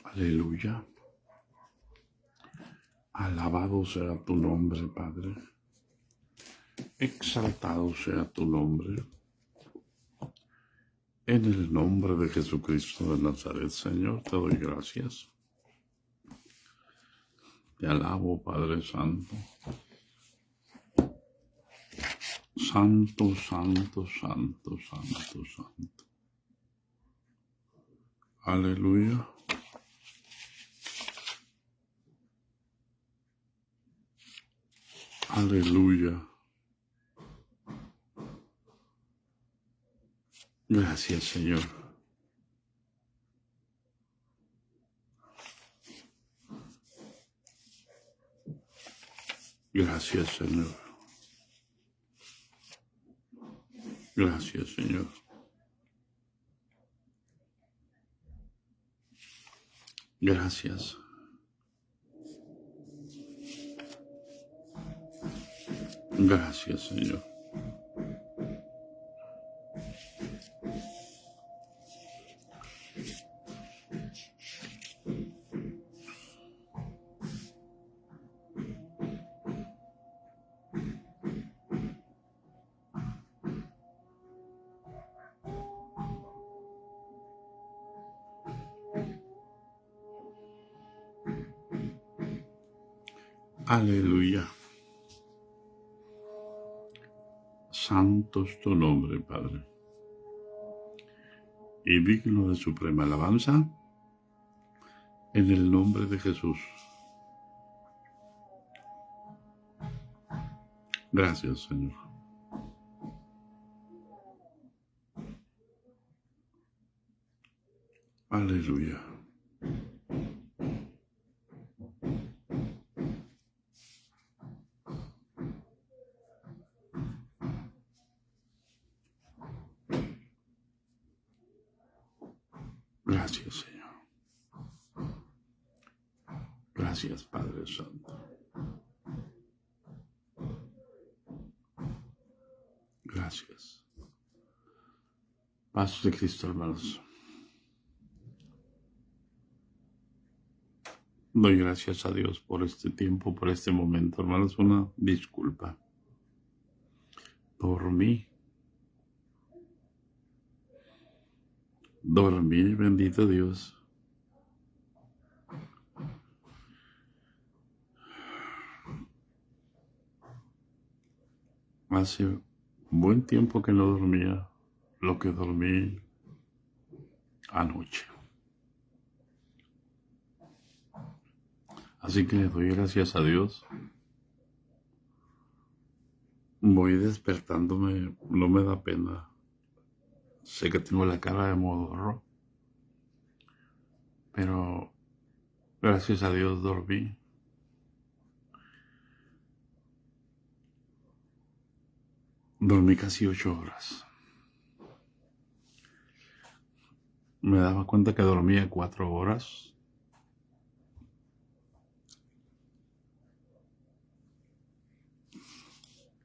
Aleluya. Alabado sea tu nombre, Padre. Exaltado sea tu nombre. En el nombre de Jesucristo de Nazaret, Señor, te doy gracias. Te alabo, Padre Santo. Santo, santo, santo, santo, santo. Aleluya. Aleluya. Gracias, Señor. Gracias, Señor. Gracias, Señor. Gracias. Gracias, Señor. Aleluya. Santo es tu nombre, Padre, y digno de suprema alabanza, en el nombre de Jesús. Gracias, Señor. Aleluya. Gracias, Señor. Gracias, Padre Santo. Gracias. Paz de Cristo, hermanos. Doy gracias a Dios por este tiempo, por este momento, hermanos. Una disculpa. Dormí, bendito Dios. Hace buen tiempo que no dormía lo que dormí anoche. Así que le doy gracias a Dios. Voy despertándome, no me da pena. Sé que tengo la cara de modorro, pero gracias a Dios dormí. Dormí casi 8 horas. Me daba cuenta que dormía 4 horas.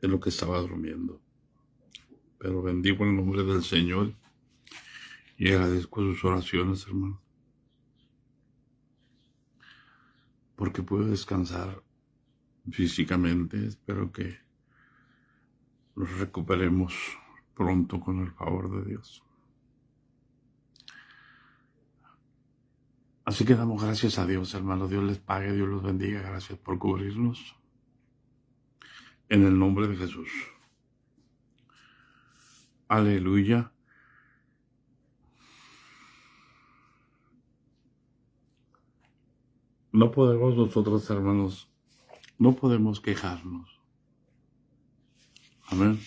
Es lo que estaba durmiendo. Pero bendigo el nombre del Señor y agradezco sus oraciones, hermano. Porque puedo descansar físicamente. Espero que nos recuperemos pronto con el favor de Dios. Así que damos gracias a Dios, hermano. Dios les pague, Dios los bendiga. Gracias por cubrirnos. En el nombre de Jesús. Aleluya. No podemos nosotros, hermanos, no podemos quejarnos. Amén.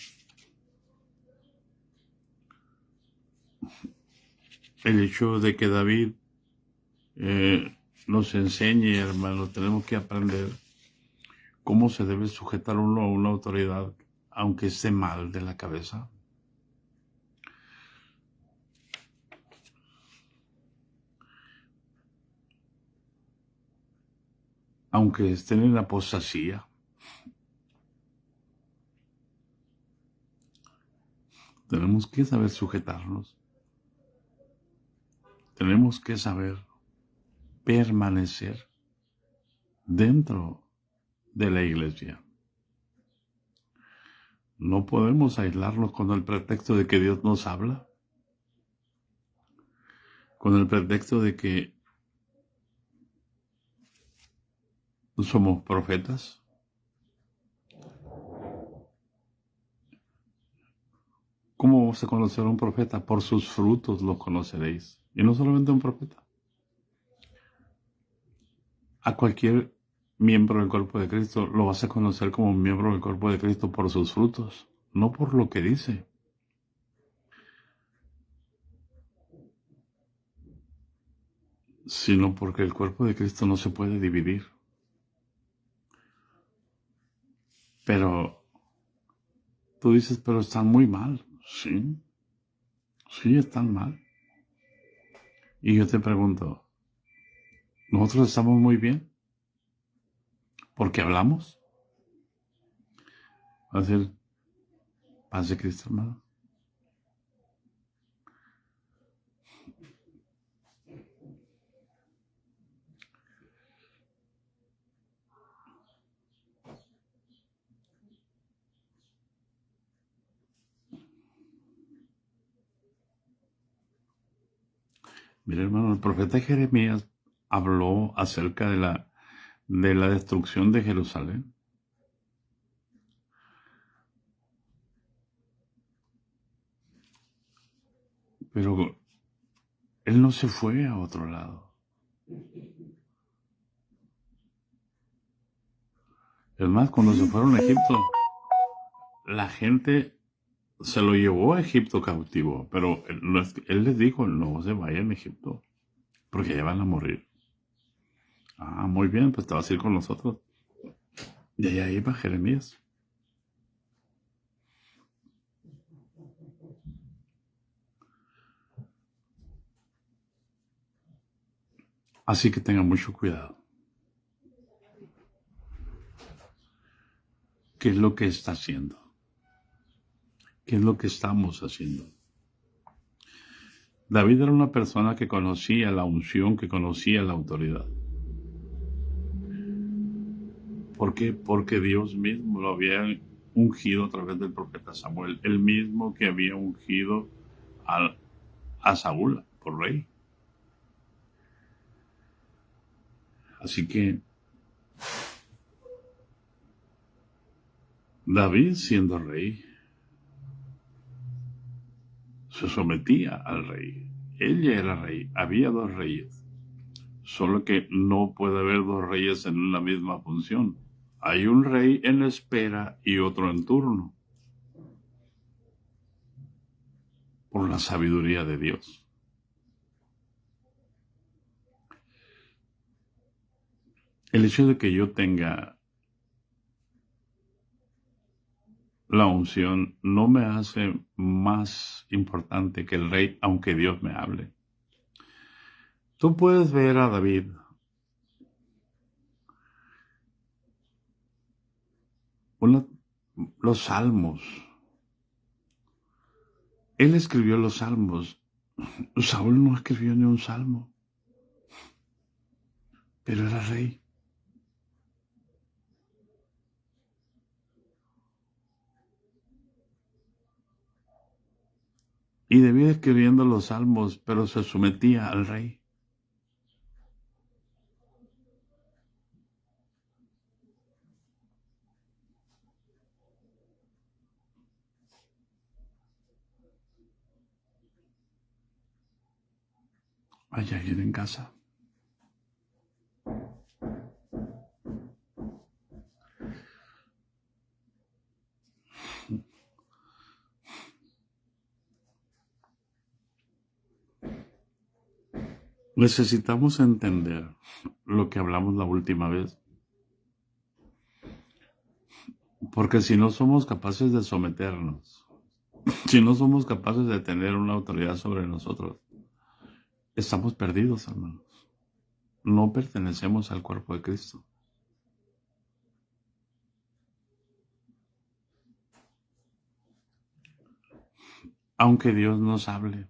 El hecho de que David nos enseñe, hermano, tenemos que aprender cómo se debe sujetar uno a una autoridad, aunque esté mal de la cabeza. Aunque estén en apostasía. Tenemos que saber sujetarnos. Tenemos que saber permanecer dentro de la iglesia. No podemos aislarnos con el pretexto de que Dios nos habla, con el pretexto de que somos profetas. ¿Cómo vamos a conocer a un profeta? Por sus frutos los conoceréis. Y no solamente a un profeta. A cualquier miembro del cuerpo de Cristo lo vas a conocer como un miembro del cuerpo de Cristo por sus frutos, no por lo que dice. Sino porque el cuerpo de Cristo no se puede dividir. Pero tú dices, pero están muy mal. Sí, están mal. Y yo te pregunto, ¿nosotros estamos muy bien? ¿Porque hablamos? Va a decir, paz de Cristo, hermano. Mira, hermano, el profeta Jeremías habló acerca de la destrucción de Jerusalén. Pero él no se fue a otro lado. Es más, cuando se fueron a Egipto, la gente se lo llevó a Egipto cautivo, pero él les dijo, no se vayan a Egipto, porque ya van a morir. Ah, muy bien, pues te vas a ir con nosotros. Y allá iba Jeremías. Así que tengan mucho cuidado. ¿Qué es lo que está haciendo? ¿Qué es lo que estamos haciendo? David era una persona que conocía la unción, que conocía la autoridad. ¿Por qué? Porque Dios mismo lo había ungido a través del profeta Samuel, el mismo que había ungido a Saúl por rey. Así que David, siendo rey, se sometía al rey. Él ya era rey, había dos reyes. Solo que no puede haber dos reyes en una misma función. Hay un rey en espera y otro en turno, por la sabiduría de Dios. El hecho de que yo tenga la unción no me hace más importante que el rey, aunque Dios me hable. Tú puedes ver a David los salmos. Él escribió los salmos. Saúl no escribió ni un salmo, pero era rey. Y David escribiendo los salmos, pero se sometía al rey. ¿Hay alguien en casa? Necesitamos entender lo que hablamos la última vez. Porque si no somos capaces de someternos, si no somos capaces de tener una autoridad sobre nosotros, estamos perdidos, hermanos. No pertenecemos al cuerpo de Cristo. Aunque Dios nos hable.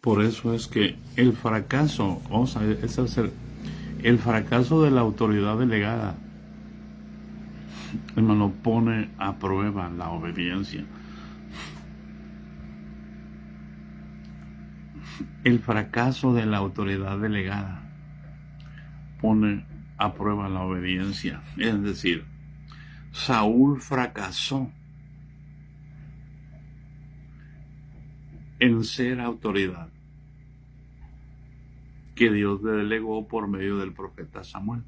Por eso es que el fracaso, o sea, ese es el fracaso de la autoridad delegada, hermano, pone a prueba la obediencia. El fracaso de la autoridad delegada pone a prueba la obediencia. Es decir, Saúl fracasó en ser autoridad que Dios le delegó por medio del profeta Samuel.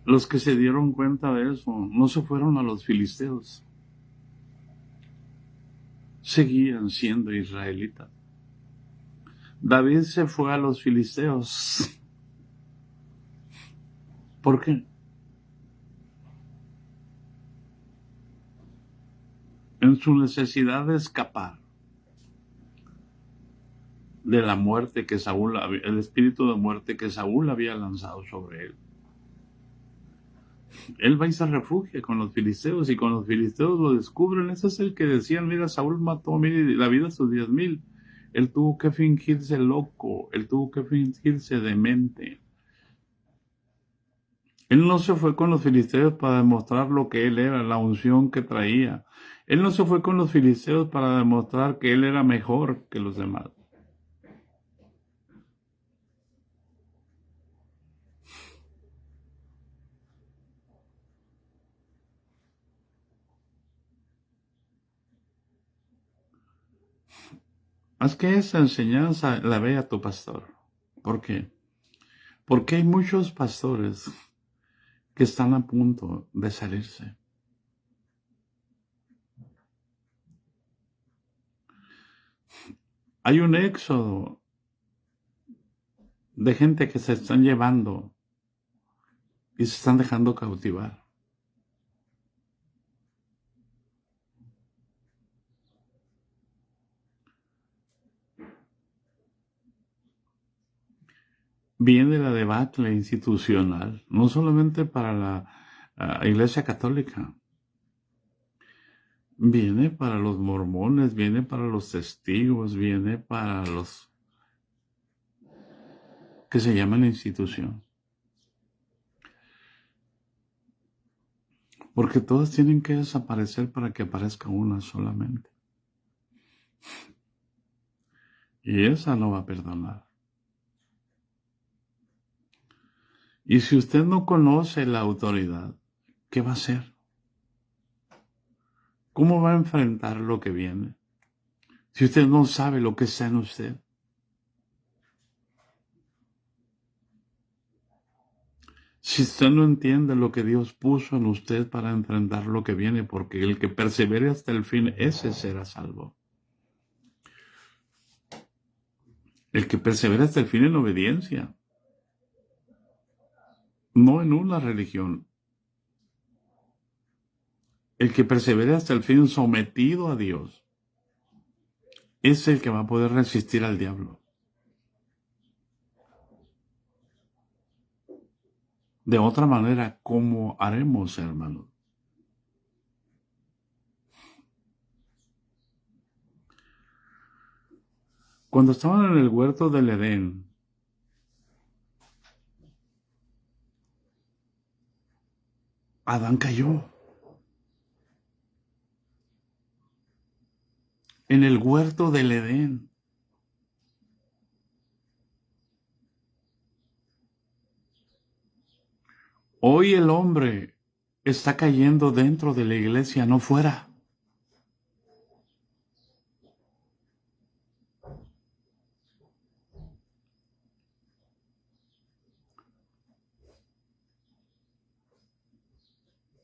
Los que se dieron cuenta de eso no se fueron a los filisteos, seguían siendo israelitas. David se fue a los filisteos. ¿Por qué? En su necesidad de escapar de la muerte que Saúl, el espíritu de muerte que Saúl había lanzado sobre él. Él va y se refugia con los filisteos, y con los filisteos lo descubren. Ese es el que decían: mira, Saúl mató, mire, la vida a sus 10,000. Él tuvo que fingirse loco, él tuvo que fingirse demente. Él no se fue con los filisteos para demostrar lo que él era, la unción que traía. Él no se fue con los filisteos para demostrar que él era mejor que los demás. Haz que esa enseñanza la vea tu pastor. ¿Por qué? Porque hay muchos pastores que están a punto de salirse. Hay un éxodo de gente que se están llevando y se están dejando cautivar. Viene la debacle institucional, no solamente para la Iglesia Católica. Viene para los mormones, viene para los testigos, viene para los que se llaman institución. Porque todas tienen que desaparecer para que aparezca una solamente. Y esa no va a perdonar. Y si usted no conoce la autoridad, ¿qué va a hacer? ¿Cómo va a enfrentar lo que viene? Si usted no sabe lo que está en usted. Si usted no entiende lo que Dios puso en usted para enfrentar lo que viene, porque el que persevere hasta el fin, ese será salvo. El que persevera hasta el fin en obediencia, no en una religión. El que persevera hasta el fin sometido a Dios, es el que va a poder resistir al diablo. De otra manera, ¿cómo haremos, hermanos? Cuando estaban en el huerto del Edén, Adán cayó. En el huerto del Edén. Hoy el hombre está cayendo dentro de la iglesia, no fuera.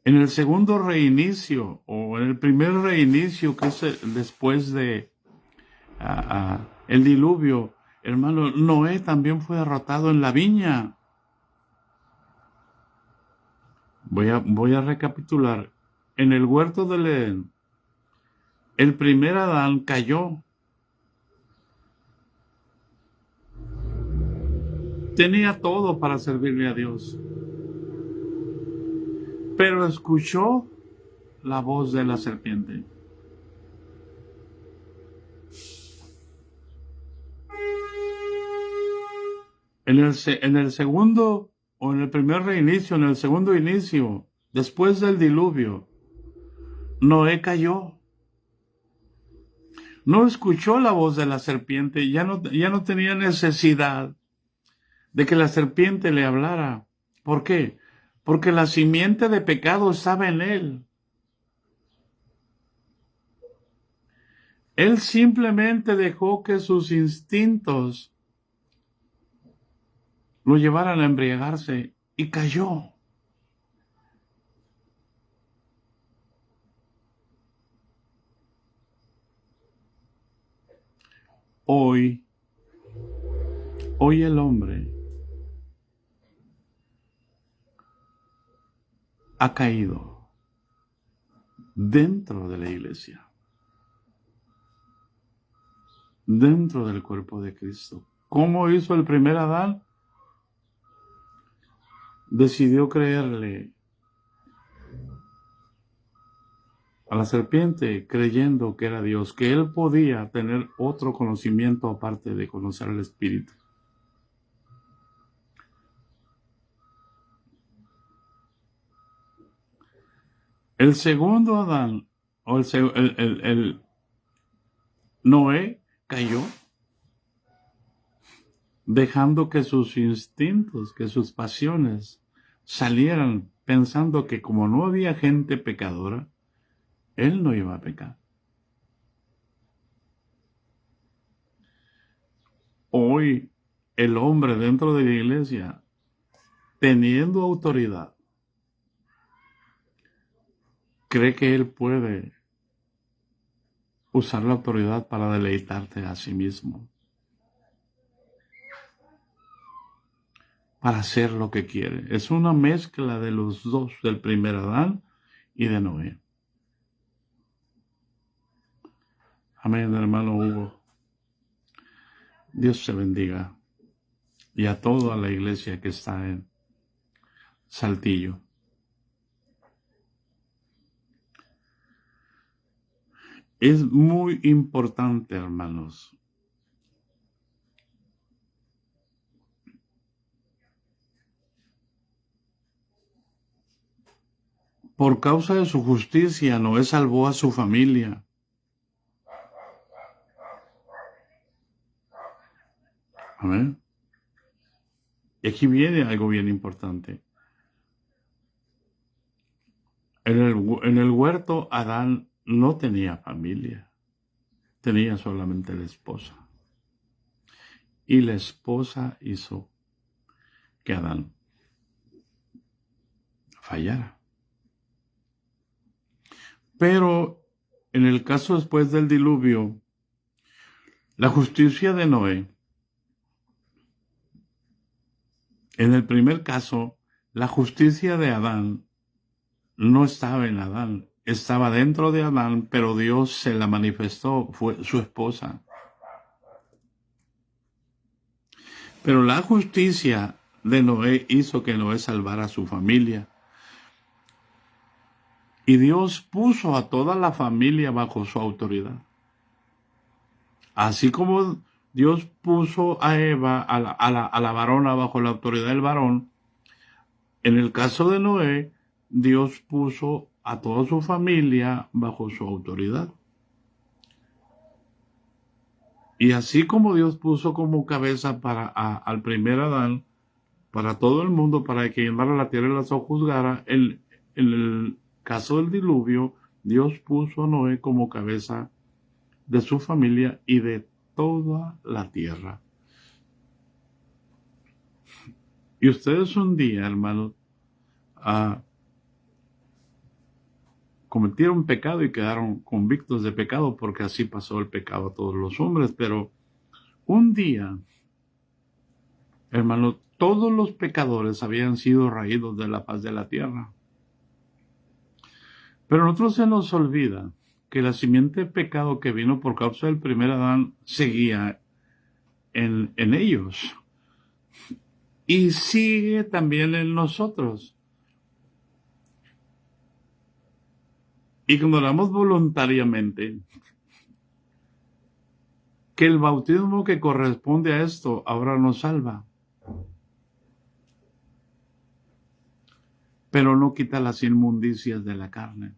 En el segundo reinicio, o en el primer reinicio, que es después de el diluvio, hermano, Noé también fue derrotado en la viña. Voy a recapitular. En el huerto del Edén, el primer Adán cayó. Tenía todo para servirle a Dios. pero escuchó la voz de la serpiente. En el segundo, o en el primer reinicio, en el segundo inicio, después del diluvio, Noé cayó. No escuchó la voz de la serpiente, ya no tenía necesidad de que la serpiente le hablara. ¿Por qué? Porque la simiente de pecado estaba en él. Él simplemente dejó que sus instintos lo llevaran a embriagarse y cayó. Hoy el hombre ha caído dentro de la iglesia, dentro del cuerpo de Cristo. ¿Cómo hizo el primer Adán? Decidió creerle a la serpiente, creyendo que era Dios, que él podía tener otro conocimiento aparte de conocer al Espíritu. El segundo Adán, o el Noé, cayó, dejando que sus instintos, que sus pasiones salieran, pensando que como no había gente pecadora, él no iba a pecar. Hoy, el hombre dentro de la iglesia, teniendo autoridad, cree que él puede usar la autoridad para deleitarte a sí mismo, para hacer lo que quiere. Es una mezcla de los dos, del primer Adán y de Noé. Amén, hermano Hugo. Dios te bendiga. Y a toda la iglesia que está en Saltillo. Es muy importante, hermanos, por causa de su justicia, Noé salvó a su familia. Amén. Y aquí viene algo bien importante. En el huerto, Adán no tenía familia. Tenía solamente la esposa. Y la esposa hizo que Adán fallara. Pero en el caso después del diluvio, la justicia de Noé, en el primer caso, la justicia de Adán no estaba en Adán, estaba dentro de Adán, pero Dios se la manifestó, fue su esposa. Pero la justicia de Noé hizo que Noé salvara a su familia. Y Dios puso a toda la familia bajo su autoridad. Así como Dios puso a Eva, a la varona, bajo la autoridad del varón, en el caso de Noé, Dios puso a toda su familia bajo su autoridad. Y así como Dios puso como cabeza al primer Adán, para todo el mundo, para que llenara la tierra y la sojuzgara, en el caso del diluvio, Dios puso a Noé como cabeza de su familia y de toda la tierra. Y ustedes un día, hermanos, cometieron pecado y quedaron convictos de pecado, porque así pasó el pecado a todos los hombres. Pero un día, hermanos, todos los pecadores habían sido raídos de la faz de la tierra. Pero a nosotros se nos olvida que la simiente de pecado que vino por causa del primer Adán seguía en ellos. Y sigue también en nosotros. Y cuando oramos voluntariamente, que el bautismo que corresponde a esto ahora nos salva, pero no quita las inmundicias de la carne,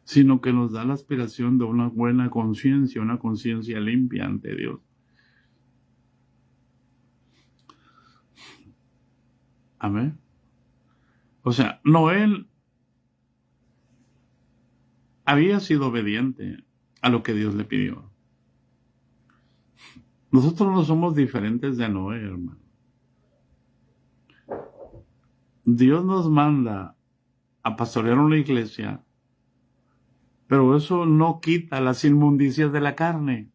sino que nos da la aspiración de una buena conciencia, una conciencia limpia ante Dios. Amén. O sea, Noé había sido obediente a lo que Dios le pidió. Nosotros no somos diferentes de Noé, hermano. Dios nos manda a pastorear una iglesia, pero eso no quita las inmundicias de la carne.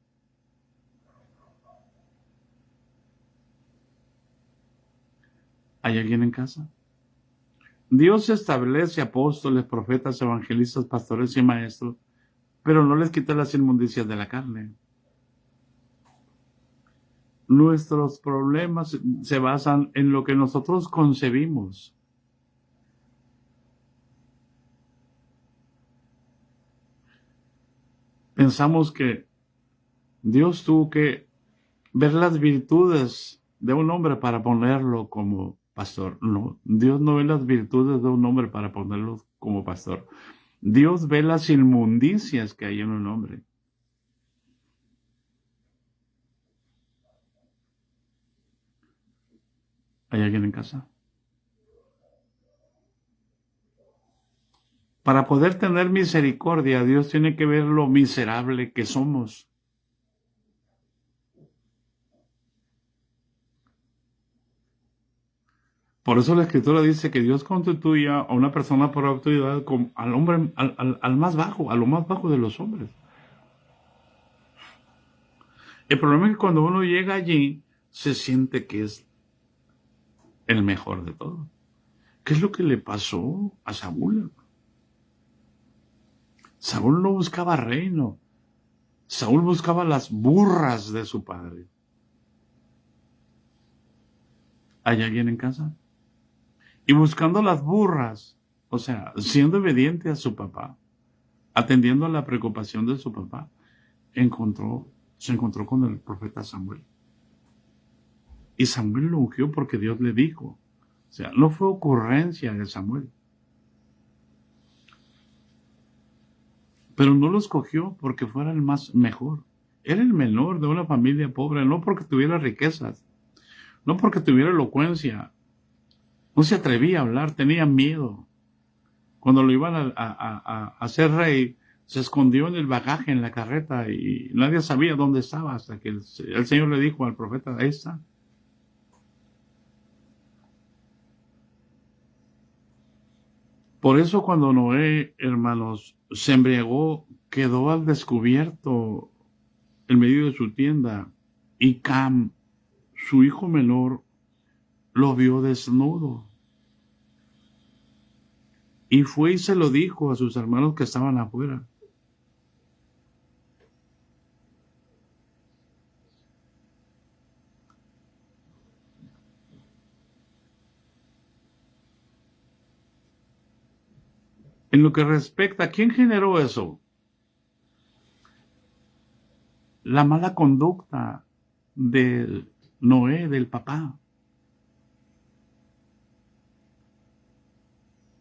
¿Hay alguien en casa? Dios establece apóstoles, profetas, evangelistas, pastores y maestros, pero no les quita las inmundicias de la carne. Nuestros problemas se basan en lo que nosotros concebimos. Pensamos que Dios tuvo que ver las virtudes de un hombre para ponerlo como pastor. No, Dios no ve las virtudes de un hombre para ponerlo como pastor. Dios ve las inmundicias que hay en un hombre. ¿Hay alguien en casa? Para poder tener misericordia, Dios tiene que ver lo miserable que somos. Por eso la Escritura dice que Dios constituye a una persona por autoridad como al hombre, al más bajo, a lo más bajo de los hombres. El problema es que cuando uno llega allí, se siente que es el mejor de todos. ¿Qué es lo que le pasó a Saúl? Saúl no buscaba reino. Saúl buscaba las burras de su padre. ¿Hay alguien en casa? Y buscando las burras, o sea, siendo obediente a su papá, atendiendo a la preocupación de su papá, se encontró con el profeta Samuel. Y Samuel lo ungió porque Dios le dijo. O sea, no fue ocurrencia de Samuel. Pero no lo escogió porque fuera el más mejor. Era el menor de una familia pobre, no porque tuviera riquezas, no porque tuviera elocuencia. No se atrevía a hablar, tenía miedo. Cuando lo iban a hacer rey, se escondió en el bagaje, en la carreta, y nadie sabía dónde estaba hasta que el Señor le dijo al profeta, ahí está. Por eso cuando Noé, hermanos, se embriagó, quedó al descubierto en medio de su tienda, y Cam, su hijo menor, lo vio desnudo. Y fue y se lo dijo a sus hermanos que estaban afuera. En lo que respecta, ¿a quién generó eso? La mala conducta de Noé, del papá.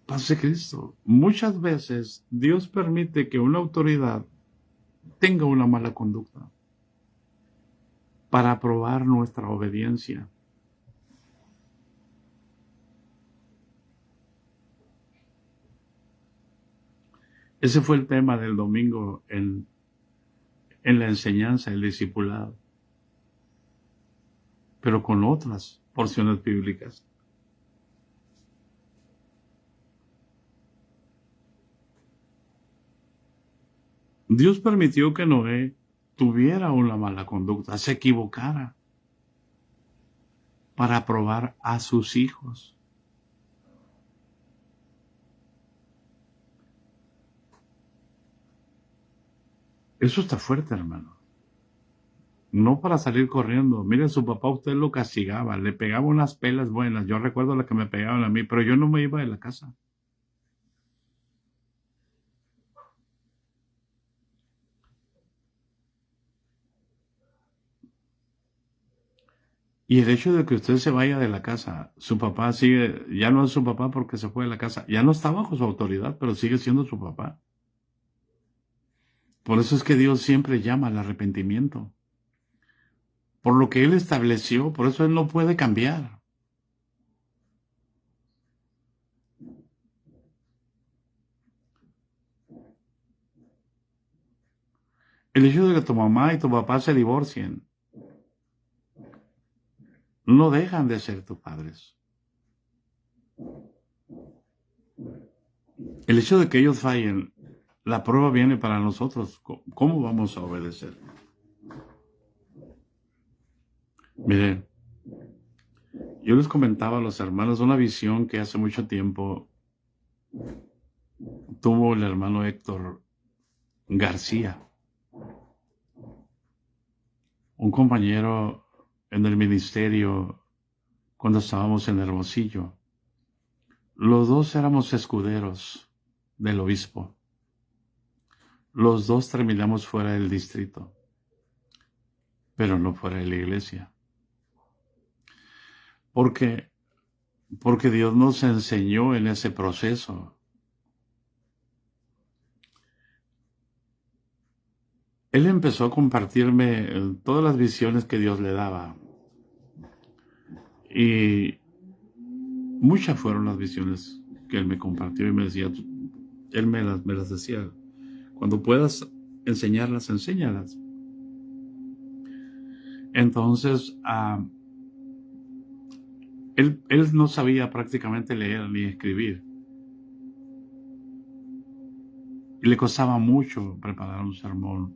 Paz de Cristo. Muchas veces Dios permite que una autoridad tenga una mala conducta para probar nuestra obediencia. Ese fue el tema del domingo en la enseñanza, el discipulado, pero con otras porciones bíblicas. Dios permitió que Noé tuviera una mala conducta, se equivocara, para probar a sus hijos. Eso está fuerte, hermano. No para salir corriendo. Mire, su papá usted lo castigaba, le pegaba unas pelas buenas. Yo recuerdo las que me pegaban a mí, pero yo no me iba de la casa. Y el hecho de que usted se vaya de la casa, su papá sigue, ya no es su papá porque se fue de la casa, ya no está bajo su autoridad, pero sigue siendo su papá. Por eso es que Dios siempre llama al arrepentimiento. Por lo que Él estableció, por eso Él no puede cambiar. El hecho de que tu mamá y tu papá se divorcien, no dejan de ser tus padres. El hecho de que ellos fallen, la prueba viene para nosotros. ¿Cómo vamos a obedecer? Miren, yo les comentaba a los hermanos una visión que hace mucho tiempo tuvo el hermano Héctor García, un compañero en el ministerio cuando estábamos en Hermosillo. Los dos éramos escuderos del obispo. Los dos terminamos fuera del distrito, pero no fuera de la iglesia. Porque Dios nos enseñó en ese proceso. Él empezó a compartirme todas las visiones que Dios le daba. Y muchas fueron las visiones que Él me compartió y me decía, Él me las decía, cuando puedas enseñarlas, enséñalas. Entonces, él no sabía prácticamente leer ni escribir. Y le costaba mucho preparar un sermón.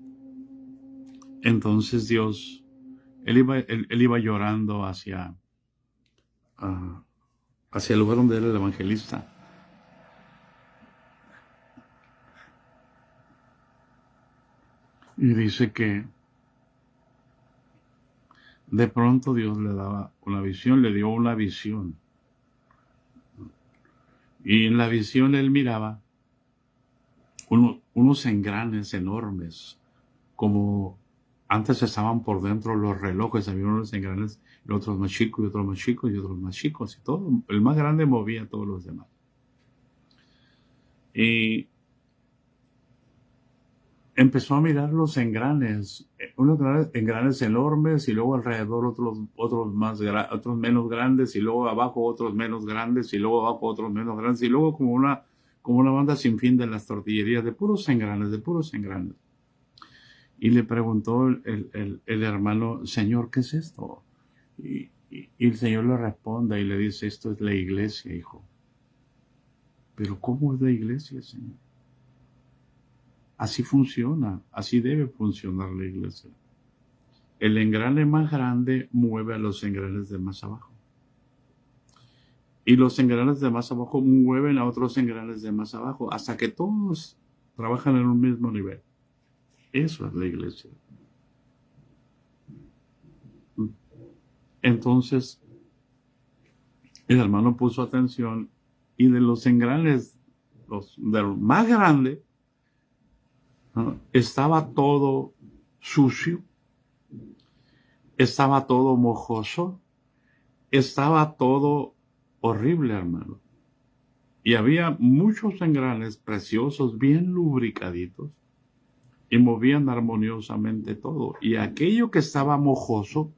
Entonces Dios, él iba llorando hacia el lugar donde era el evangelista. Y dice que de pronto Dios le daba una visión, le dio una visión. Y en la visión él miraba unos engranes enormes, como antes estaban por dentro los relojes, había unos engranes, y otros más chicos, y otros más chicos, y otros más chicos, y todo. El más grande movía a todos los demás. Y empezó a mirar los engranes, unos engranes enormes, y luego alrededor otros menos grandes, y luego abajo otros menos grandes, y luego abajo otros menos grandes, y luego como una banda sin fin de las tortillerías, de puros engranes, de puros engranes. Y le preguntó el hermano, Señor, ¿qué es esto? Y el Señor le responde y le dice, esto es la iglesia, hijo. Pero ¿cómo es la iglesia, Señor? Así funciona, así debe funcionar la iglesia. El engrane más grande mueve a los engranes de más abajo. Y los engranes de más abajo mueven a otros engranes de más abajo, hasta que todos trabajan en un mismo nivel. Eso es la iglesia. Entonces, el hermano puso atención y de los engranes, del más grande, ¿no?, estaba todo sucio, estaba todo mojoso, estaba todo horrible, hermano. Y había muchos engranes preciosos, bien lubricaditos, y movían armoniosamente todo. Y aquello que estaba mojoso,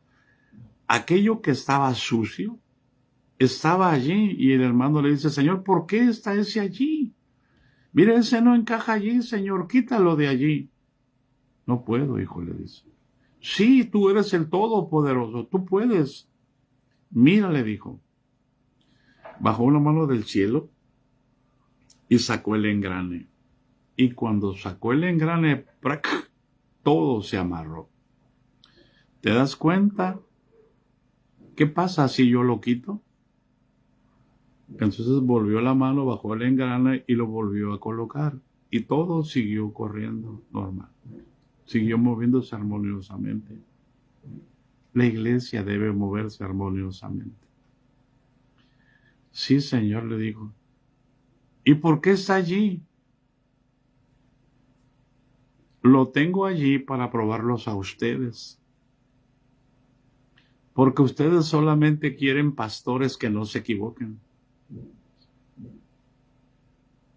aquello que estaba sucio, estaba allí. Y el hermano le dice, Señor, ¿por qué está ese allí? Mira, ese no encaja allí, Señor, quítalo de allí. No puedo, hijo, le dice. Sí, tú eres el Todopoderoso, tú puedes. Mira, le dijo. Bajó una mano del cielo y sacó el engrane. Y cuando sacó el engrane, ¡prac!, todo se amarró. ¿Te das cuenta? ¿Qué pasa si yo lo quito? Entonces volvió la mano, bajó el engrane y lo volvió a colocar. Y todo siguió corriendo normal. Siguió moviéndose armoniosamente. La iglesia debe moverse armoniosamente. Sí, Señor, le dijo. ¿Y por qué está allí? Lo tengo allí para probarlos a ustedes. Porque ustedes solamente quieren pastores que no se equivoquen.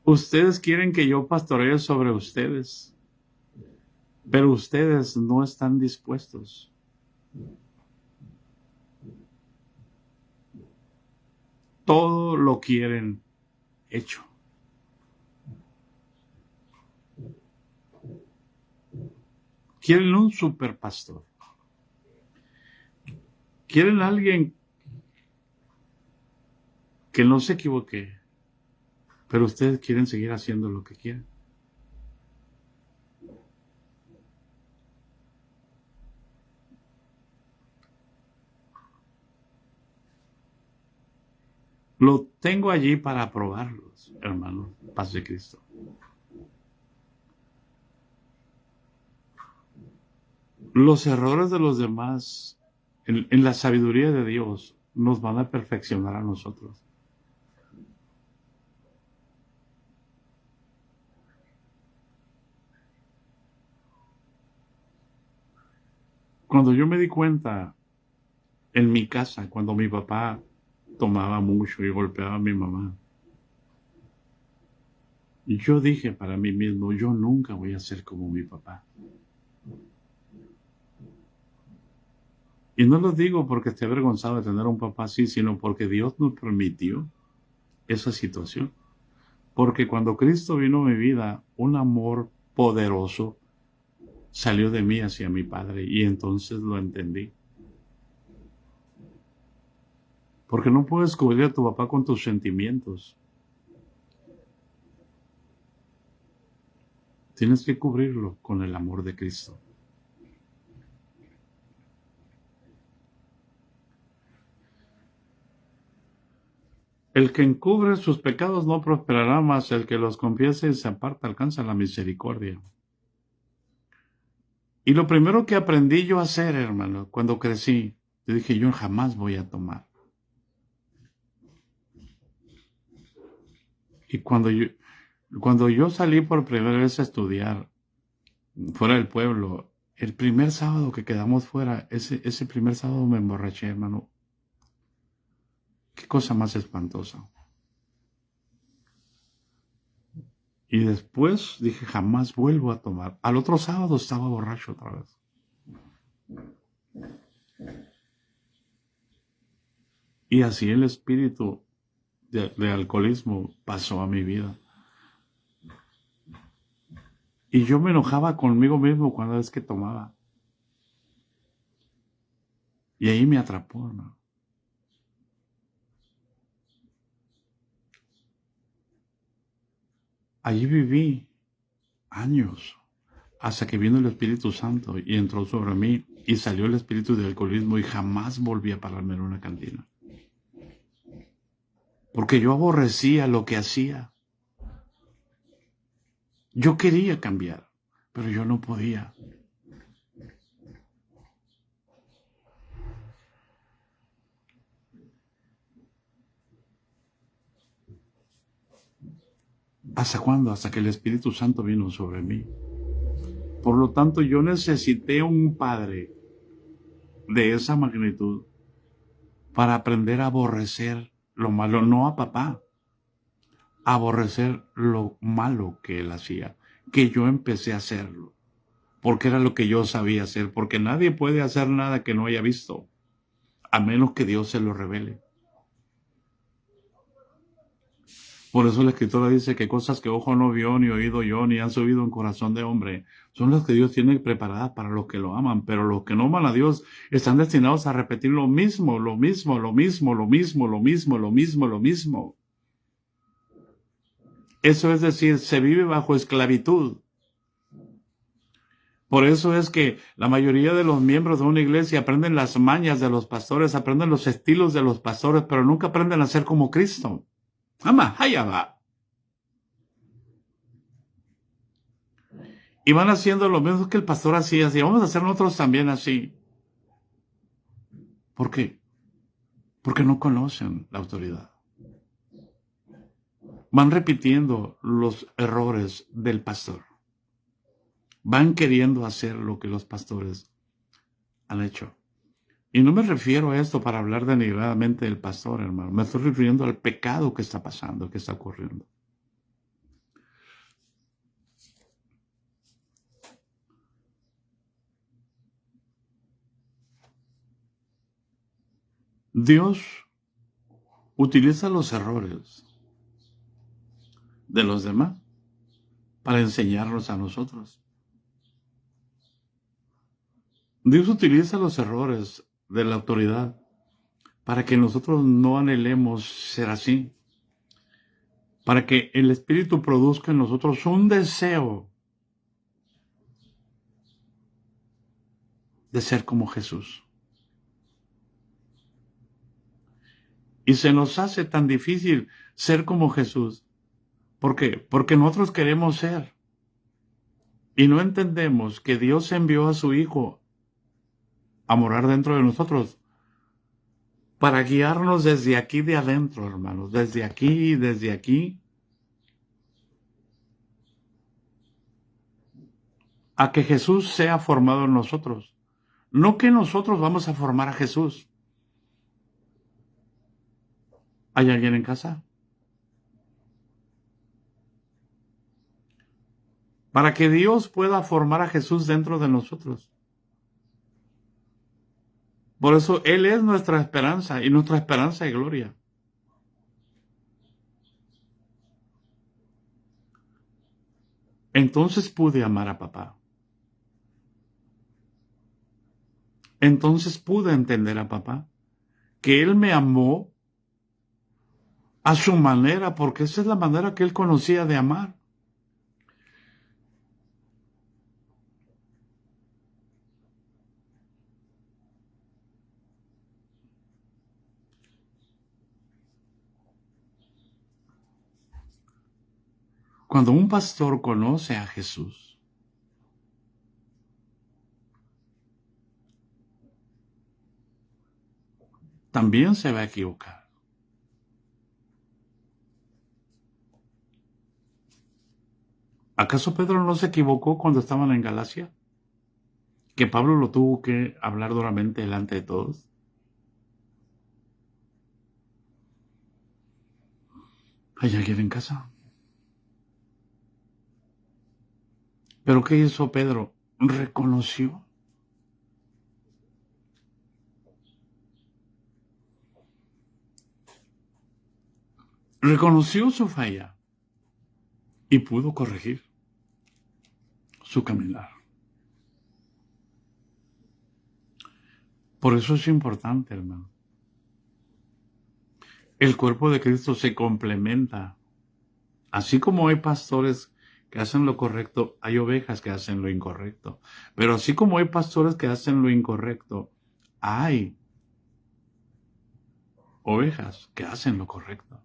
Ustedes quieren que yo pastoree sobre ustedes, pero ustedes no están dispuestos. Todo lo quieren hecho. Quieren un superpastor. Quieren alguien que no se equivoque, pero ustedes quieren seguir haciendo lo que quieren. Lo tengo allí para probarlos, hermanos, paz de Cristo. Los errores de los demás en la sabiduría de Dios nos van a perfeccionar a nosotros. Cuando yo me di cuenta en mi casa, cuando mi papá tomaba mucho y golpeaba a mi mamá, yo dije para mí mismo, yo nunca voy a ser como mi papá. Y no lo digo porque esté avergonzado de tener un papá así, sino porque Dios nos permitió esa situación. Porque cuando Cristo vino a mi vida, un amor poderoso salió de mí hacia mi Padre y entonces lo entendí. Porque no puedes cubrir a tu papá con tus sentimientos. Tienes que cubrirlo con el amor de Cristo. El que encubre sus pecados no prosperará, mas el que los confiese y se aparta alcanza la misericordia. Y lo primero que aprendí yo a hacer, hermano, cuando crecí, yo dije, yo jamás voy a tomar. Y cuando yo salí por primera vez a estudiar fuera del pueblo, el primer sábado que quedamos fuera, ese primer sábado me emborraché, hermano. Qué cosa más espantosa. Y después dije, jamás vuelvo a tomar. Al otro sábado estaba borracho otra vez. Y así el espíritu de alcoholismo pasó a mi vida. Y yo me enojaba conmigo mismo cada vez que tomaba. Y ahí me atrapó, hermano. Allí viví años, hasta que vino el Espíritu Santo y entró sobre mí y salió el espíritu de alcoholismo y jamás volví a pararme en una cantina. Porque yo aborrecía lo que hacía. Yo quería cambiar, pero yo no podía. ¿Hasta cuándo? Hasta que el Espíritu Santo vino sobre mí. Por lo tanto, yo necesité un padre de esa magnitud para aprender a aborrecer lo malo, no a papá, a aborrecer lo malo que él hacía, que yo empecé a hacerlo, porque era lo que yo sabía hacer, porque nadie puede hacer nada que no haya visto, a menos que Dios se lo revele. Por eso la Escritura dice que cosas que ojo no vio, ni oído yo, ni han subido en corazón de hombre, son las que Dios tiene preparadas para los que lo aman, pero los que no aman a Dios están destinados a repetir lo mismo, lo mismo, lo mismo, lo mismo, lo mismo, lo mismo, lo mismo. Eso es decir, se vive bajo esclavitud. Por eso es que la mayoría de los miembros de una iglesia aprenden las mañas de los pastores, aprenden los estilos de los pastores, pero nunca aprenden a ser como Cristo. Ama, allá va. Y van haciendo lo mismo que el pastor hacía, así vamos a hacer nosotros también así. ¿Por qué? Porque no conocen la autoridad. Van repitiendo los errores del pastor. Van queriendo hacer lo que los pastores han hecho. Y no me refiero a esto para hablar denigradamente del pastor, hermano. Me estoy refiriendo al pecado que está pasando, que está ocurriendo. Dios utiliza los errores de los demás para enseñarnos a nosotros. Dios utiliza los errores de la autoridad para que nosotros no anhelemos ser así, para que el Espíritu produzca en nosotros un deseo de ser como Jesús. Y se nos hace tan difícil ser como Jesús. ¿Por qué? Porque nosotros queremos ser. Y no entendemos que Dios envió a su Hijo a morar dentro de nosotros para guiarnos desde aquí de adentro, hermanos. Desde aquí, a que Jesús sea formado en nosotros. No que nosotros vamos a formar a Jesús. ¿Hay alguien en casa? Para que Dios pueda formar a Jesús dentro de nosotros. Por eso Él es nuestra esperanza y nuestra esperanza y gloria. Entonces pude amar a papá. Entonces pude entender a papá. Que Él me amó a su manera, porque esa es la manera que Él conocía de amar. Cuando un pastor conoce a Jesús, también se va a equivocar. ¿Acaso Pedro no se equivocó cuando estaban en Galacia? ¿Que Pablo lo tuvo que hablar duramente delante de todos? ¿Hay alguien en casa? ¿Pero qué hizo Pedro? Reconoció. Reconoció su falla y pudo corregir su caminar. Por eso es importante, hermano. El cuerpo de Cristo se complementa. Así como hay pastores que hacen lo correcto, hay ovejas que hacen lo incorrecto. Pero así como hay pastores que hacen lo incorrecto, hay ovejas que hacen lo correcto.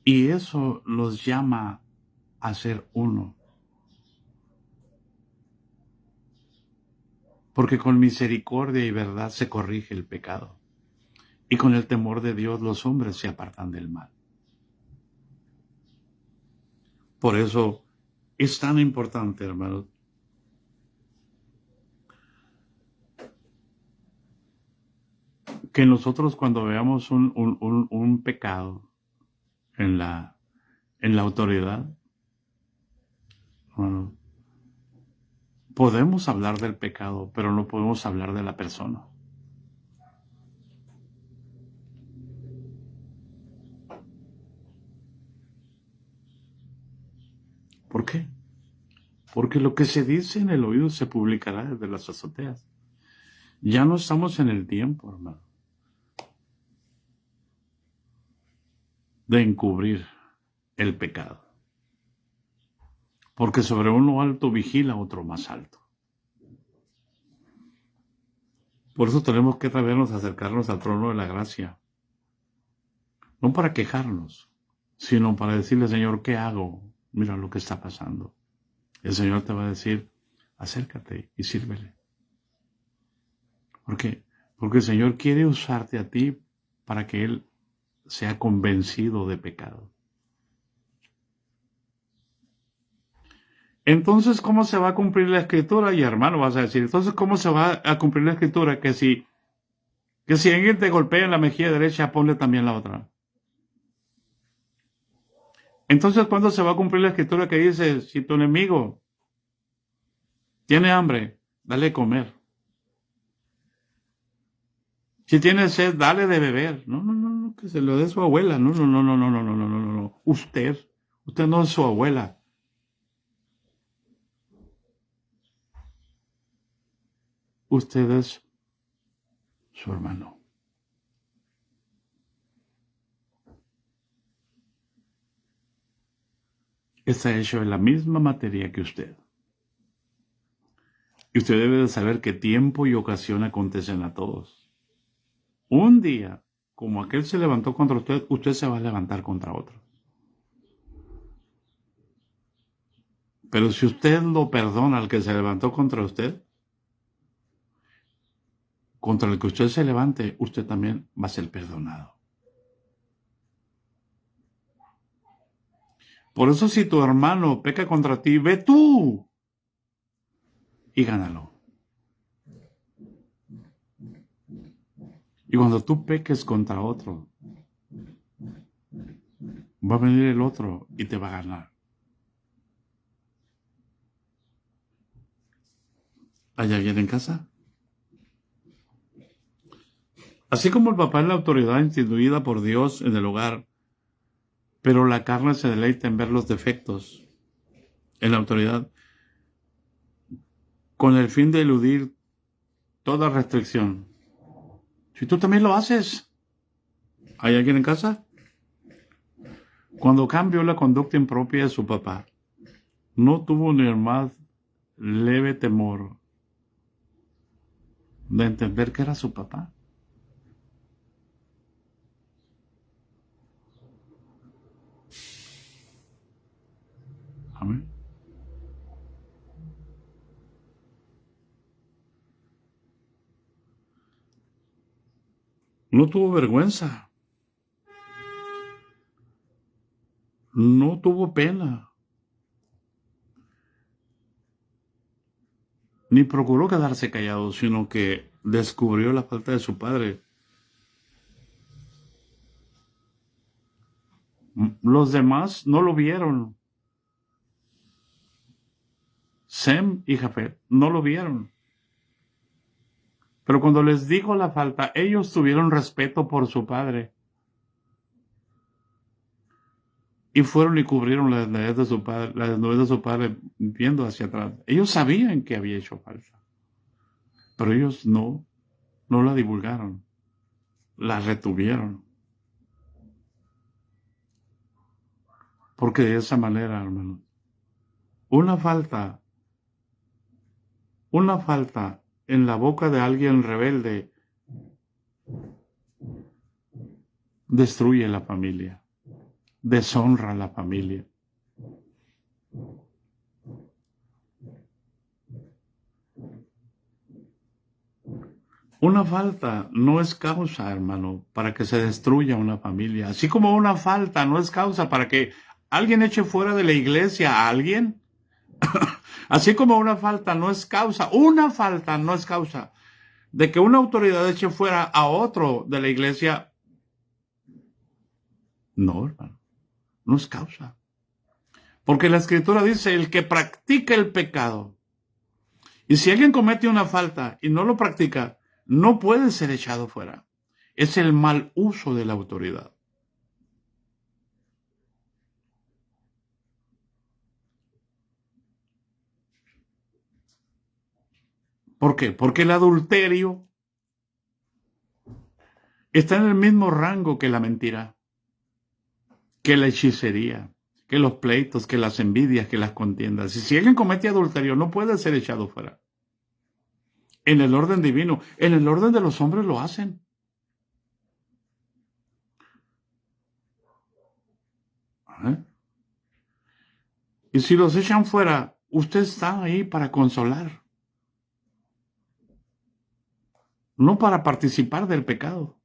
Y eso los llama a ser uno. Porque con misericordia y verdad se corrige el pecado. Y con el temor de Dios los hombres se apartan del mal. Por eso es tan importante, hermanos, que nosotros cuando veamos un pecado en la autoridad, bueno, podemos hablar del pecado, pero no podemos hablar de la persona. ¿Por qué? Porque lo que se dice en el oído se publicará desde las azoteas. Ya no estamos en el tiempo, hermano, de encubrir el pecado. Porque sobre uno alto vigila otro más alto. Por eso tenemos que atrevernos a acercarnos al trono de la gracia. No para quejarnos, sino para decirle, Señor, ¿qué hago? Mira lo que está pasando. El Señor te va a decir, acércate y sírvele. ¿Por qué? Porque el Señor quiere usarte a ti para que Él sea convencido de pecado. Entonces, ¿cómo se va a cumplir la escritura? Y hermano, vas a decir, entonces, ¿cómo se va a cumplir la escritura? Que si alguien te golpea en la mejilla derecha, ponle también la otra. Entonces, ¿cuándo se va a cumplir la escritura que dice, si tu enemigo tiene hambre, dale de comer? Si tiene sed, dale de beber. No, no, no, no, que se lo dé su abuela. No, no, no, no, no, no, no, no, no, no, no. Usted no es su abuela. Usted es su hermano. Está hecho de la misma materia que usted. Y usted debe de saber que tiempo y ocasión acontecen a todos. Un día, como aquel se levantó contra usted, usted se va a levantar contra otro. Pero si usted lo perdona al que se levantó contra usted, contra el que usted se levante, usted también va a ser perdonado. Por eso si tu hermano peca contra ti, ve tú y gánalo. Y cuando tú peques contra otro, va a venir el otro y te va a ganar. ¿Hay alguien en casa? Así como el papá es la autoridad instituida por Dios en el hogar, pero la carne se deleita en ver los defectos en la autoridad, con el fin de eludir toda restricción. Si tú también lo haces, ¿hay alguien en casa? Cuando cambió la conducta impropia de su papá, no tuvo ni el más leve temor de entender que era su papá. Amén. No tuvo vergüenza. No tuvo pena. Ni procuró quedarse callado, sino que descubrió la falta de su padre. Los demás no lo vieron. Sem y Jafet no lo vieron. Pero cuando les dijo la falta, ellos tuvieron respeto por su padre. Y fueron y cubrieron la desnudez de su padre viendo hacia atrás. Ellos sabían que había hecho falta. Pero ellos no la divulgaron. La retuvieron. Porque de esa manera, hermanos, una falta en la boca de alguien rebelde destruye la familia, deshonra a la familia. Una falta no es causa, hermano, para que se destruya una familia. Así como una falta no es causa para que alguien eche fuera de la iglesia a alguien. Así como una falta no es causa de que una autoridad eche fuera a otro de la iglesia. No, hermano, no es causa. Porque la Escritura dice, el que practica el pecado. Y si alguien comete una falta y no lo practica, no puede ser echado fuera. Es el mal uso de la autoridad. ¿Por qué? Porque el adulterio está en el mismo rango que la mentira, que la hechicería, que los pleitos, que las envidias, que las contiendas. Y si alguien comete adulterio, no puede ser echado fuera. En el orden divino, en el orden de los hombres lo hacen. ¿Eh? Y si los echan fuera, usted está ahí para consolar, no para participar del pecado.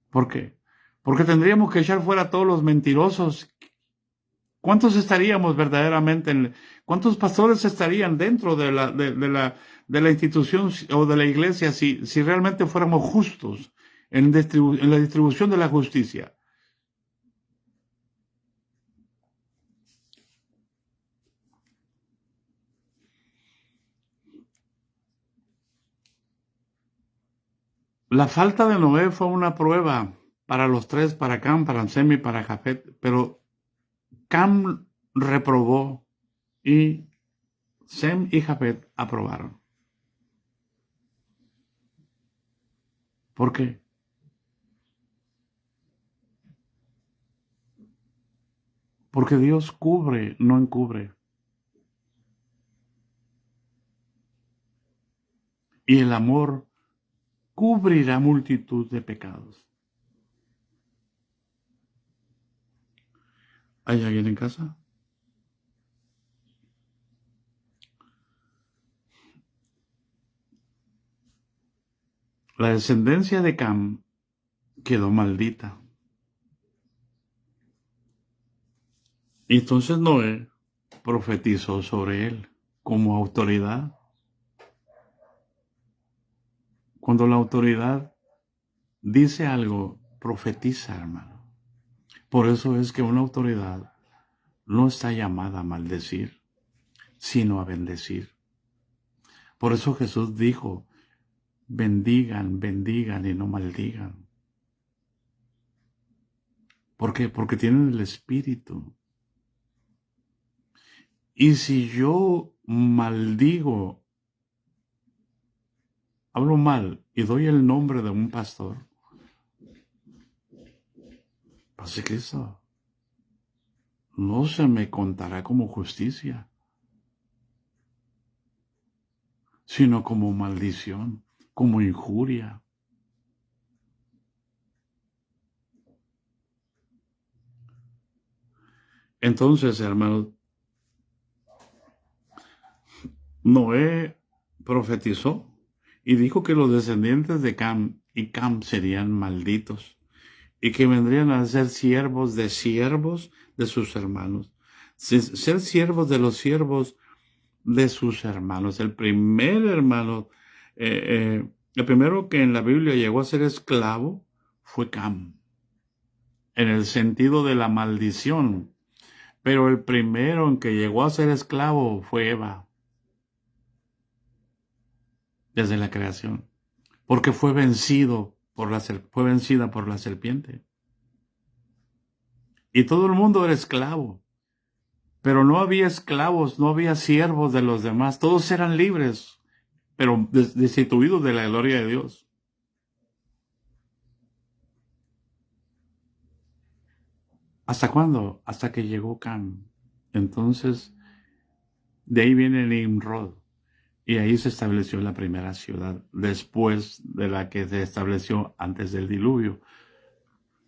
¿Por qué? Porque tendríamos que echar fuera a todos los mentirosos ¿Cuántos estaríamos verdaderamente cuántos pastores estarían dentro de la institución o de la iglesia si realmente fuéramos justos en la distribución de la justicia? La falta de Noé fue una prueba para los tres, para Cam, para Sem y para Jafet, pero Cam reprobó y Sem y Jafet aprobaron. ¿Por qué? Porque Dios cubre, no encubre. Y el amor cubrirá multitud de pecados. ¿Hay alguien en casa? La descendencia de Cam quedó maldita. Y entonces Noé profetizó sobre él como autoridad. Cuando la autoridad dice algo, profetiza, hermano. Por eso es que una autoridad no está llamada a maldecir, sino a bendecir. Por eso Jesús dijo, bendigan, bendigan y no maldigan. ¿Por qué? Porque tienen el Espíritu. Y si yo maldigo, hablo mal y doy el nombre de un pastor, Pase Cristo, no se me contará como justicia, sino como maldición, como injuria. Entonces, hermanos, Noé profetizó y dijo que los descendientes de Cam y Cam serían malditos y que vendrían a ser siervos de sus hermanos, ser siervos de los siervos de sus hermanos. El primer hermano, el primero que en la Biblia llegó a ser esclavo fue Cam, en el sentido de la maldición. Pero el primero en que llegó a ser esclavo fue Eva, desde la creación, porque fue fue vencida por la serpiente. Y todo el mundo era esclavo, pero no había esclavos, no había siervos de los demás, todos eran libres, pero destituidos de la gloria de Dios. ¿Hasta cuándo? Hasta que llegó Cam. Entonces, de ahí viene Nimrod. Y ahí se estableció la primera ciudad, después de la que se estableció antes del diluvio,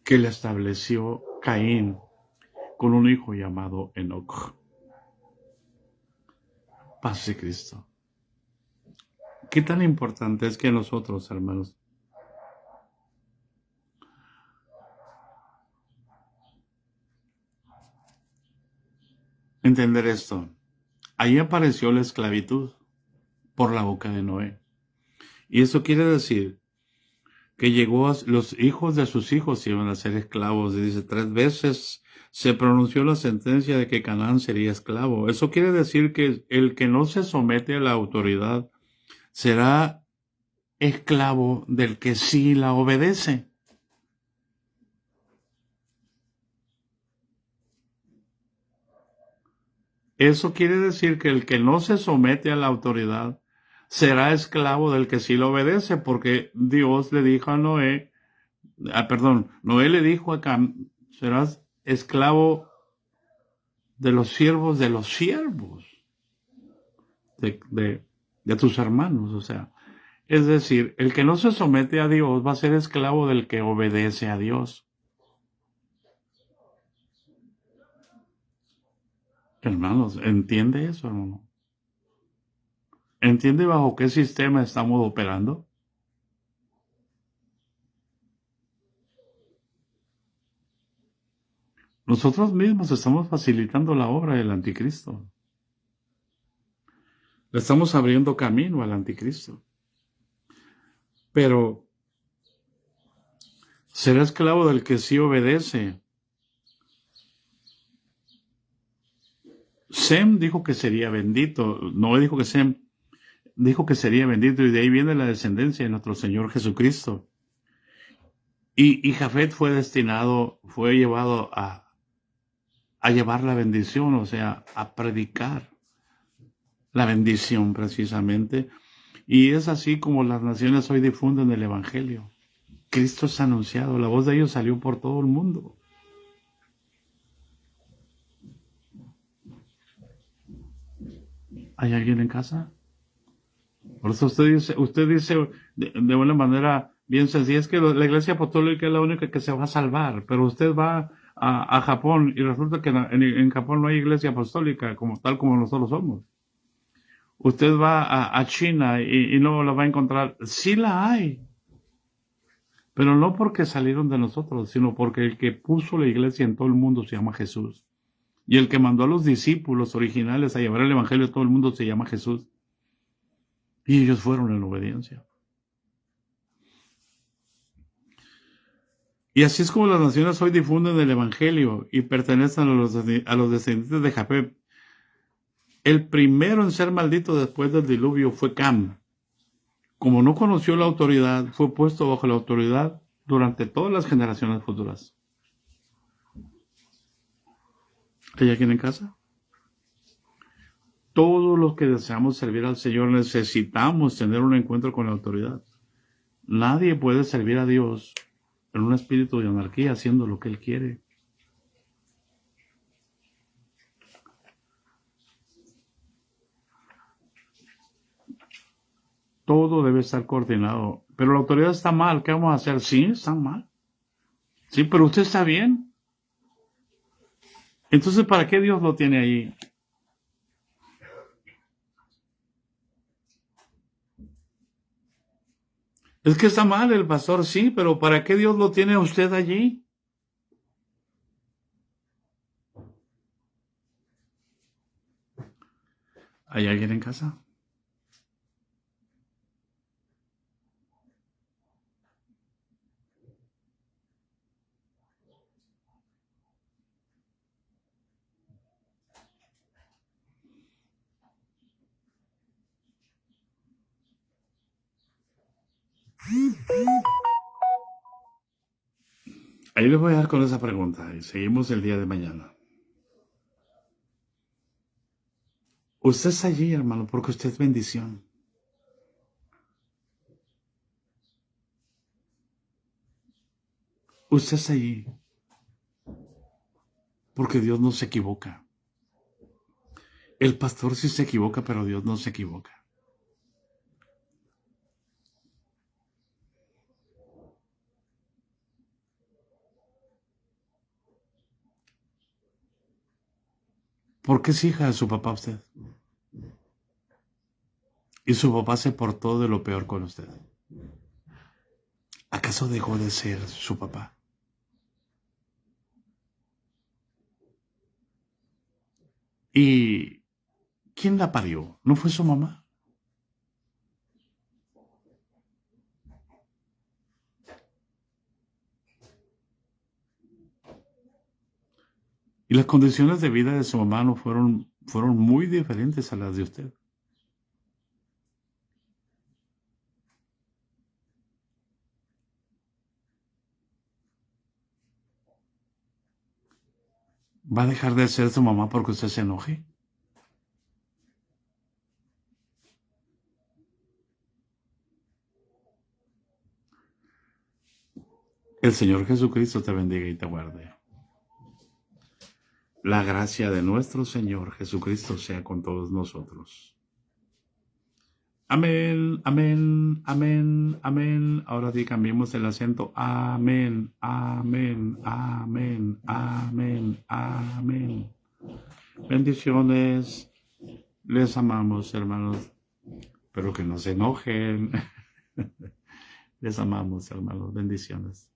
que la estableció Caín con un hijo llamado Enoch. Paz de Cristo. ¿Qué tan importante es que nosotros, hermanos, entender esto? Ahí apareció la esclavitud por la boca de Noé. Y eso quiere decir que los hijos de sus hijos iban a ser esclavos. Y dice, 3 veces se pronunció la sentencia de que Canaán sería esclavo. Eso quiere decir que el que no se somete a la autoridad será esclavo del que sí la obedece. Eso quiere decir que el que no se somete a la autoridad será esclavo del que sí lo obedece, porque Dios le dijo a Noé, Noé le dijo a Cam, serás esclavo de los siervos de tus hermanos. O sea, es decir, el que no se somete a Dios va a ser esclavo del que obedece a Dios. Hermanos, ¿entiende eso, hermano? ¿Entiende bajo qué sistema estamos operando? Nosotros mismos estamos facilitando la obra del anticristo. Le estamos abriendo camino al anticristo. Pero será esclavo del que sí obedece. Sem dijo que sería bendito. No dijo que Sem dijo que sería bendito, y de ahí viene la descendencia de nuestro Señor Jesucristo. Y Jafet fue llevado a llevar la bendición, o sea, a predicar la bendición precisamente. Y es así como las naciones hoy difunden el Evangelio. Cristo es anunciado, la voz de ellos salió por todo el mundo. ¿Hay alguien en casa? Por eso usted dice de una manera bien sencilla, es que la Iglesia Apostólica es la única que se va a salvar, pero usted va a Japón y resulta que en Japón no hay Iglesia Apostólica tal como nosotros somos. Usted va a China y no la va a encontrar. Sí la hay, pero no porque salieron de nosotros, sino porque el que puso la iglesia en todo el mundo se llama Jesús. Y el que mandó a los discípulos originales a llevar el Evangelio a todo el mundo se llama Jesús. Y ellos fueron en obediencia. Y así es como las naciones hoy difunden el Evangelio y pertenecen a los descendientes de Jafet. El primero en ser maldito después del diluvio fue Cam. Como no conoció la autoridad, fue puesto bajo la autoridad durante todas las generaciones futuras. ¿Hay alguien en casa? Todos los que deseamos servir al Señor necesitamos tener un encuentro con la autoridad. Nadie puede servir a Dios en un espíritu de anarquía haciendo lo que Él quiere. Todo debe estar coordinado. Pero la autoridad está mal. ¿Qué vamos a hacer? Sí, está mal. Sí, pero usted está bien. Entonces, ¿para qué Dios lo tiene ahí? Es que está mal el pastor, sí, pero ¿para qué Dios lo tiene a usted allí? ¿Hay alguien en casa? Ahí les voy a dar con esa pregunta y seguimos el día de mañana. Usted está allí, hermano, porque usted es bendición. Usted está allí porque Dios no se equivoca. El pastor sí se equivoca, pero Dios no se equivoca. ¿Por qué es hija de su papá usted? Y su papá se portó de lo peor con usted. ¿Acaso dejó de ser su papá? ¿Y quién la parió? ¿No fue su mamá? Y las condiciones de vida de su mamá no fueron muy diferentes a las de usted. ¿Va a dejar de ser su mamá porque usted se enoje? El Señor Jesucristo te bendiga y te guarde. La gracia de nuestro Señor Jesucristo sea con todos nosotros. Amén, amén, amén, amén. Ahora sí cambiemos el acento. Amén, amén, amén, amén, amén. Bendiciones. Les amamos, hermanos. Pero que no se enojen. Les amamos, hermanos. Bendiciones.